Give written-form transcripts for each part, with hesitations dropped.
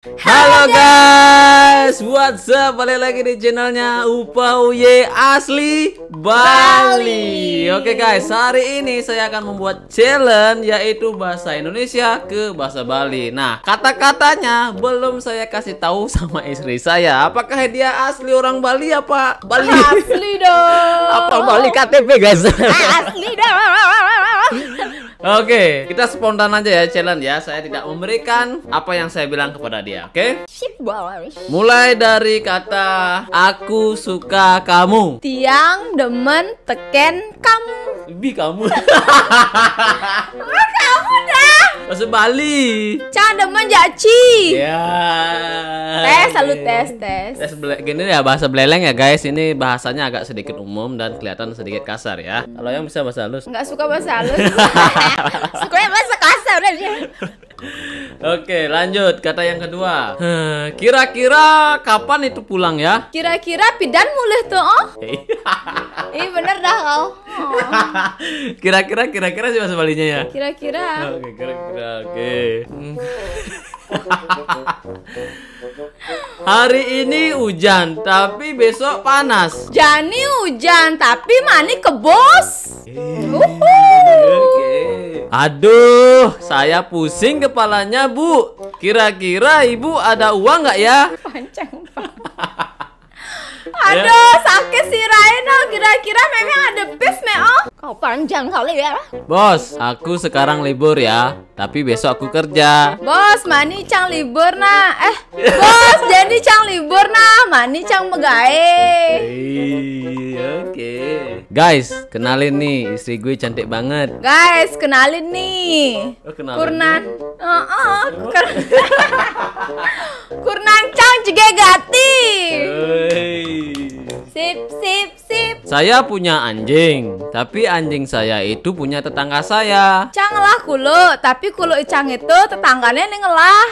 Halo guys, what's up? Balik lagi di channelnya Upauye Asli Bali. Oke guys, hari ini saya akan membuat challenge, yaitu bahasa Indonesia ke bahasa Bali. Nah, kata-katanya belum saya kasih tahu sama istri saya. Apakah dia asli orang Bali apa Bali? Asli dong. Apa Bali KTP guys? Asli dong. Oke, kita spontan aja ya challenge ya. Saya tidak memberikan apa yang saya bilang kepada dia, oke? Sip boy. Mulai dari kata aku suka kamu. Tiang demen teken kamu. Bi kamu. Kamu dah. Bahasa Bali. Cang demen jaci. Ya. Tes, selalu tes. Gini ya, bahasa Beleleng ya guys. Ini bahasanya agak sedikit umum dan kelihatan sedikit kasar ya. Kalau yang bisa bahasa halus. Nggak suka bahasa halus. Sukanya bahasa kasar udah dia. Oke, lanjut kata yang kedua. Kira-kira kapan itu pulang ya? Kira-kira pidan mulai tuh oh? Ih bener dah kau. Kira-kira sih bahasa Balinya ya. Kira-kira. Oke, kira-kira oke. Hari ini hujan, tapi besok panas. Jani hujan tapi mani ke bos. Oke. Aduh, saya pusing kepalanya, Bu. Kira-kira Ibu ada uang nggak ya? Pancang pak. Aduh, sakit sih Raino. Kira-kira memang ada pis meo. Kau panjang kali ya. Bos, aku sekarang libur ya, tapi besok aku kerja. Bos, mani cang libur nah. Bos, jadi cang libur nah. Mani cang megae. Oke. Guys, kenalin nih, istri gue cantik banget. Guys, kenalin nih. Oh, kenalin. Kurnan. Kurnan cang juga gati. Sip. Saya punya anjing, tapi anjing saya itu punya tetangga saya. Cang lah kulo, tapi kulo cang itu tetangganya nih ngelah.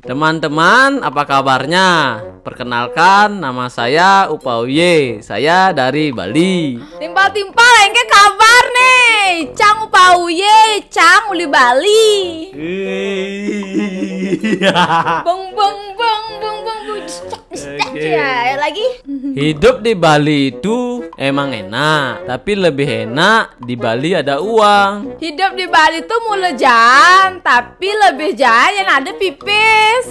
Teman-teman, apa kabarnya? Perkenalkan, nama saya Upauye. Saya dari Bali. Timpal-timpal engke kabar nih. Cang Upauye, cang uli Bali. Bong. Ya, lagi. Hidup di Bali itu emang enak, tapi lebih enak di Bali ada uang. Hidup di Bali tuh mulai jalan, tapi lebih jalan yang ada pipis.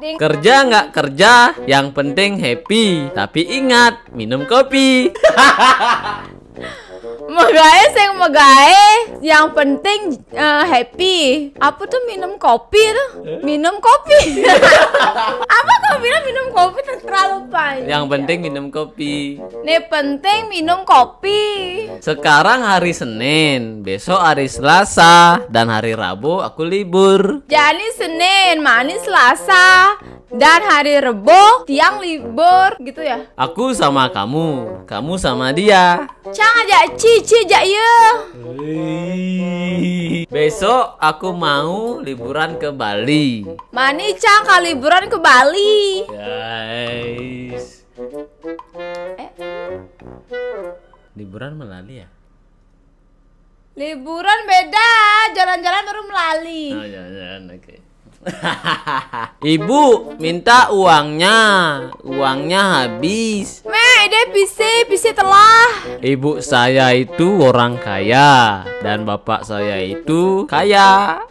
Ding. Kerja nggak kerja, yang penting happy. Tapi ingat, minum kopi. Megae, yang penting happy. Apa tuh minum kopi tuh? Minum kopi. Apa kau bilang minum kopi terlalu panjang? Yang penting minum kopi. Nih penting minum kopi. Sekarang hari Senin, besok hari Selasa, dan hari Rabu aku libur. Jadi Senin, mani Selasa, dan hari Rebo tiang libur gitu ya. Aku sama kamu sama dia. Cang ajak cici ajak ya. Besok aku mau liburan ke Bali. Mani cang kali liburan ke Bali. Guys. Liburan Melali ya? Liburan beda, jalan-jalan baru melali. Oh jalan, oke. Ibu minta uangnya habis. Ide pisi telah. Ibu saya itu orang kaya dan bapak saya itu kaya.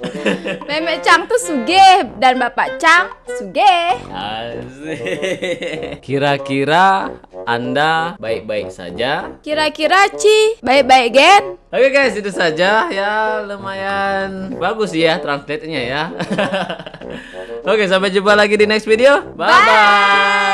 Memek Cang tuh sugih dan bapak Cang sugih. Asik. Kira-kira Anda baik-baik saja? Kira-kira Ci baik-baik gen. Oke guys, itu saja ya, lumayan bagus ya translate-nya ya. Oke, sampai jumpa lagi di next video. Bye bye.